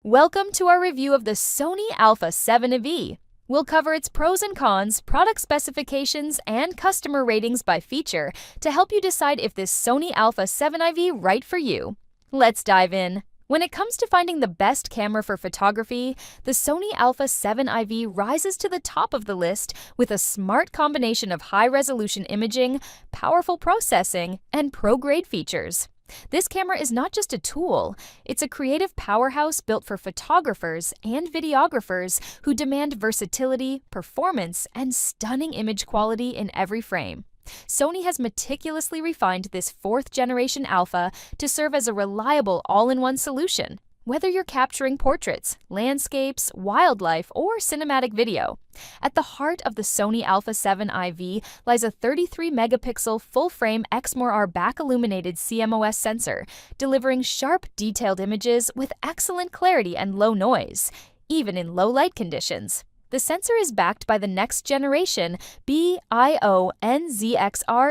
Welcome to our review of the Sony Alpha 7IV. We'll cover its pros and cons, product specifications, and customer ratings by feature to help you decide if this Sony Alpha 7IV right for you. Let's dive in. When it comes to finding the best camera for photography, the Sony Alpha 7IV rises to the top of the list with a smart combination of high-resolution imaging, powerful processing, and pro-grade features. This camera is not just a tool, it's a creative powerhouse built for photographers and videographers who demand versatility, performance, and stunning image quality in every frame. Sony has meticulously refined this fourth-generation Alpha to serve as a reliable all-in-one solution, whether you're capturing portraits, landscapes, wildlife, or cinematic video. At the heart of the Sony Alpha 7IV lies a 33-megapixel full-frame XMOR back-illuminated CMOS sensor, delivering sharp, detailed images with excellent clarity and low noise, even in low-light conditions. The sensor is backed by the next-generation BIO-NZXR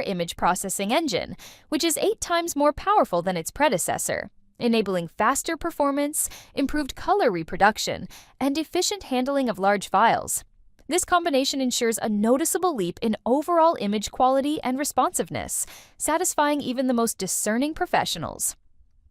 image processing engine, which is 8 times more powerful than its predecessor, enabling faster performance, improved color reproduction, and efficient handling of large files. This combination ensures a noticeable leap in overall image quality and responsiveness, satisfying even the most discerning professionals.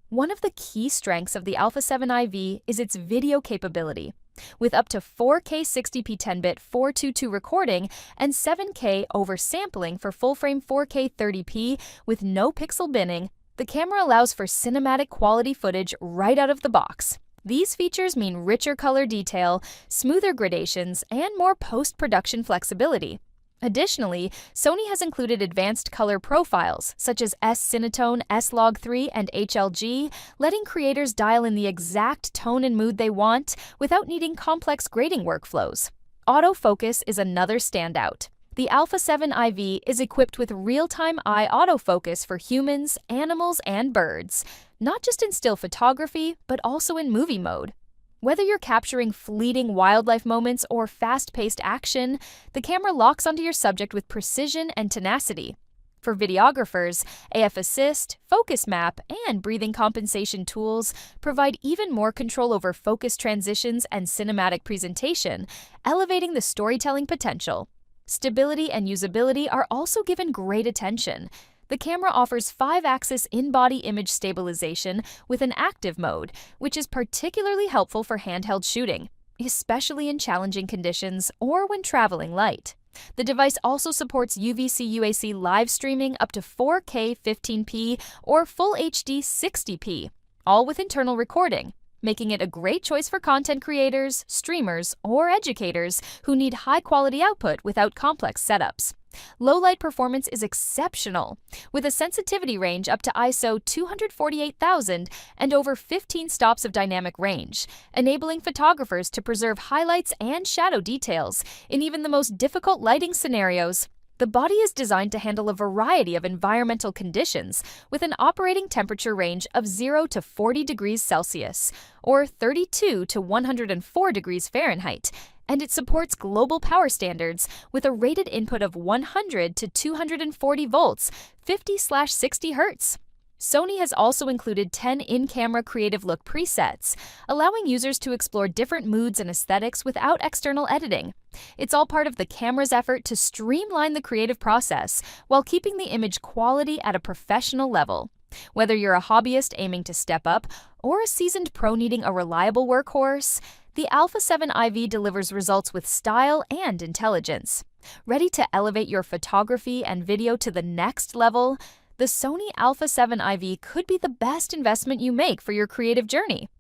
One of the key strengths of the Alpha 7IV is its video capability. With up to 4K 60p 10-bit 422 recording and 7K oversampling for full-frame 4K 30p with no pixel binning, the camera allows for cinematic quality footage right out of the box. These features mean richer color detail, smoother gradations, and more post-production flexibility. Additionally, Sony has included advanced color profiles such as S-Cinetone, S-Log3, and HLG, letting creators dial in the exact tone and mood they want without needing complex grading workflows. Autofocus is another standout. The Alpha 7IV is equipped with real-time eye autofocus for humans, animals, and birds, not just in still photography, but also in movie mode. Whether you're capturing fleeting wildlife moments or fast-paced action, the camera locks onto your subject with precision and tenacity. For videographers, AF Assist, Focus Map, and breathing compensation tools provide even more control over focus transitions and cinematic presentation, elevating the storytelling potential. Stability and usability are also given great attention. The camera offers 5-axis in-body image stabilization with an active mode, which is particularly helpful for handheld shooting, especially in challenging conditions or when traveling light. The device also supports UVC-UAC live streaming up to 4K 15p or Full HD 60p, all with internal recording, making it a great choice for content creators, streamers, or educators who need high-quality output without complex setups. Low-light performance is exceptional, with a sensitivity range up to ISO 248,000 and over 15 stops of dynamic range, enabling photographers to preserve highlights and shadow details in even the most difficult lighting scenarios. The body is designed to handle a variety of environmental conditions with an operating temperature range of 0 to 40 degrees Celsius, or 32 to 104 degrees Fahrenheit, and it supports global power standards with a rated input of 100 to 240 volts, 50/60 Hz. Sony has also included 10 in-camera creative look presets, allowing users to explore different moods and aesthetics without external editing. It's all part of the camera's effort to streamline the creative process while keeping the image quality at a professional level. Whether you're a hobbyist aiming to step up or a seasoned pro needing a reliable workhorse, the Alpha 7IV delivers results with style and intelligence. Ready to elevate your photography and video to the next level? The Sony Alpha 7IV could be the best investment you make for your creative journey.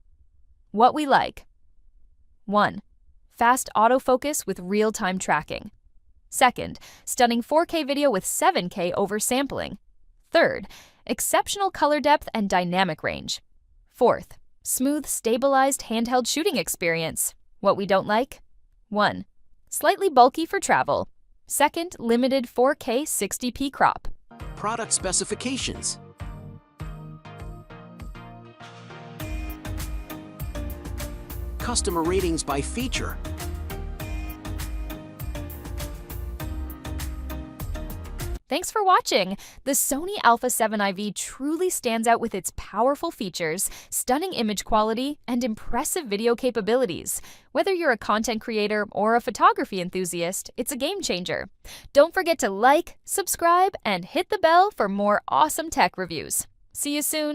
What we like: 1. Fast autofocus with real-time tracking. 2nd, stunning 4K video with 7K oversampling. 3rd, exceptional color depth and dynamic range. 4th, smooth, stabilized handheld shooting experience. What we don't like: 1. Slightly bulky for travel. 2nd, limited 4K 60p crop. Product specifications. Customer ratings by feature. Thanks for watching! The Sony Alpha 7 IV truly stands out with its powerful features, stunning image quality, and impressive video capabilities. Whether you're a content creator or a photography enthusiast, it's a game changer. Don't forget to like, subscribe, and hit the bell for more awesome tech reviews. See you soon!